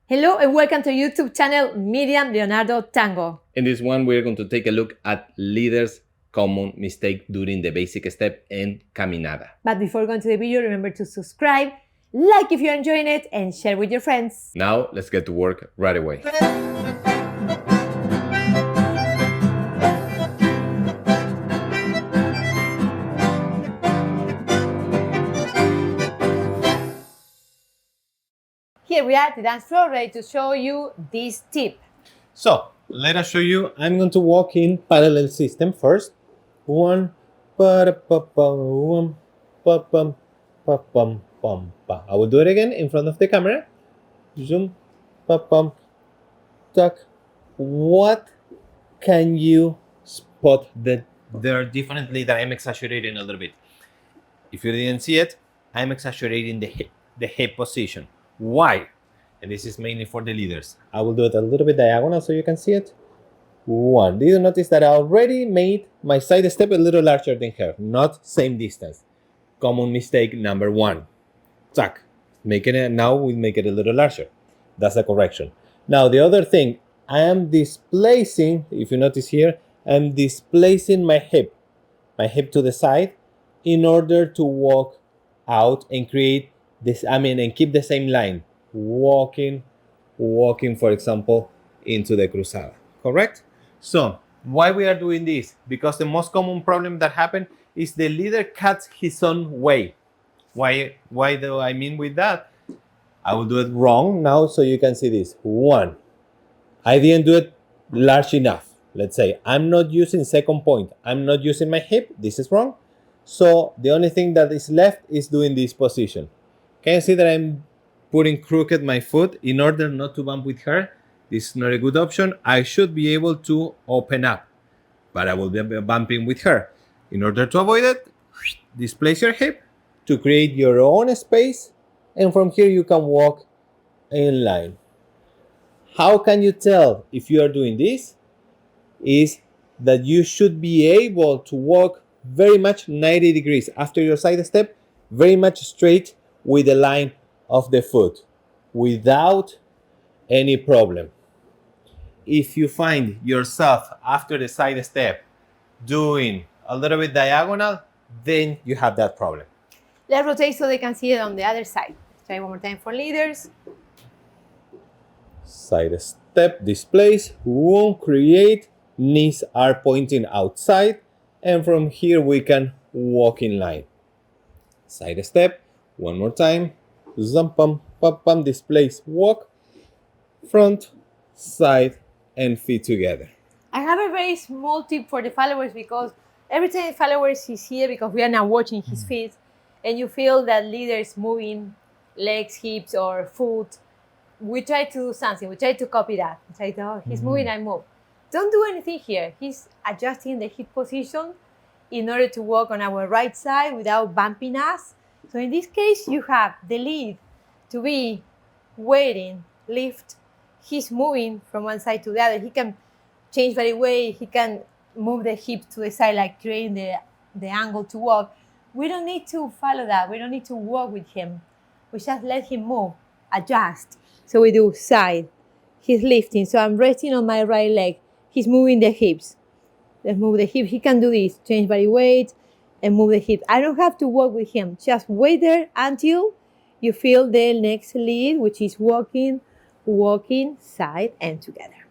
Hello and welcome to YouTube channel Miriam, Leonardo, Tango. In this one, we're going to take a look at leaders' common mistake during the basic step and Caminada. But before going to the video, remember to subscribe, like if you're enjoying it, and share with your friends. Now, let's get to work right away. Here we are at the dance floor, ready to show you this tip. So let us show you. I'm going to walk in parallel system first. One, pa-da-pa-pa-um, pa-pum, pa-pum, pum, pa. I will do it again in front of the camera. Zoom, pa-pum, tuck. What can you spot that there differently that I'm exaggerating a little bit? If you didn't see it, I'm exaggerating the hip position. Why? And this is mainly for the leaders. I will do it a little bit diagonal so you can see it. One. Did you notice that I already made my side step a little larger than her? Not same distance. Common mistake number one. Tuck. Now we make it a little larger. That's the correction. Now the other thing, I am displacing, if you notice here, I'm displacing my hip to the side in order to walk out and create this, and keep the same line. Walking, for example, into the Cruzada, correct? So why we are doing this? Because the most common problem that happens is the leader cuts his own way. Why do I mean with that? I will do it wrong now so you can see this. One, I didn't do it large enough. Let's say I'm not using second point. I'm not using my hip. This is wrong. So the only thing that is left is doing this position. Can you see that I'm putting crooked my foot in order not to bump with her? This is not a good option. I should be able to open up, but I will be bumping with her. In order to avoid it, displace your hip to create your own space, and from here you can walk in line. How can you tell if you are doing this? Is that you should be able to walk very much 90 degrees after your side step, very much straight with the line of the foot without any problem. If you find yourself after the side step doing a little bit diagonal, then you have that problem. Let's rotate so they can see it on the other side. Try one more time for leaders. Side step, displace, won't create, knees are pointing outside, and from here we can walk in line. Side step, one more time. Zumpum, pum, displace, walk, front, side, and feet together. I have a very small tip for the followers because every time the followers is here because we are now watching his feet and you feel that leader is moving legs, hips, or foot, we try to do something. We try to copy that. We try to, oh, he's moving, I move. Don't do anything here. He's adjusting the hip position in order to walk on our right side without bumping us. So in this case, you have the lead to be waiting, lift. He's moving from one side to the other. He can change very way. He can move the hip to the side, like creating the angle to walk. We don't need to follow that. We don't need to walk with him. We just let him move, adjust. So we do side. He's lifting. So I'm resting on my right leg. He's moving the hips. Let's move the hip. He can do this. Change body weight and move the hip. I don't have to walk with him. Just wait there until you feel the next lead, which is walking, side and together.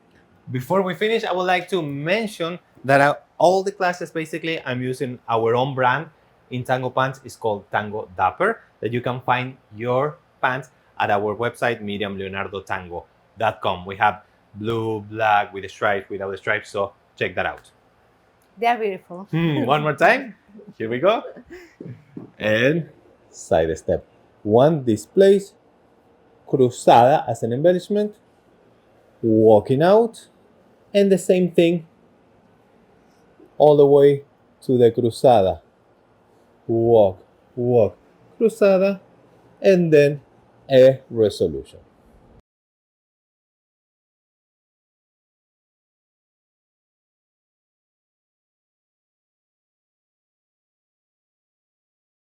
Before we finish, I would like to mention that all the classes, basically, I'm using our own brand in Tango pants. It's called Tango Dapper, that you can find your pants at our website, miriamleonardotango.com. We have blue, black, with a stripe, without a stripe, so check that out. They are beautiful. One more time. Here we go. And side step. One, displace, Cruzada as an embellishment, walking out, and the same thing all the way to the Cruzada. Walk, Cruzada, and then a resolution.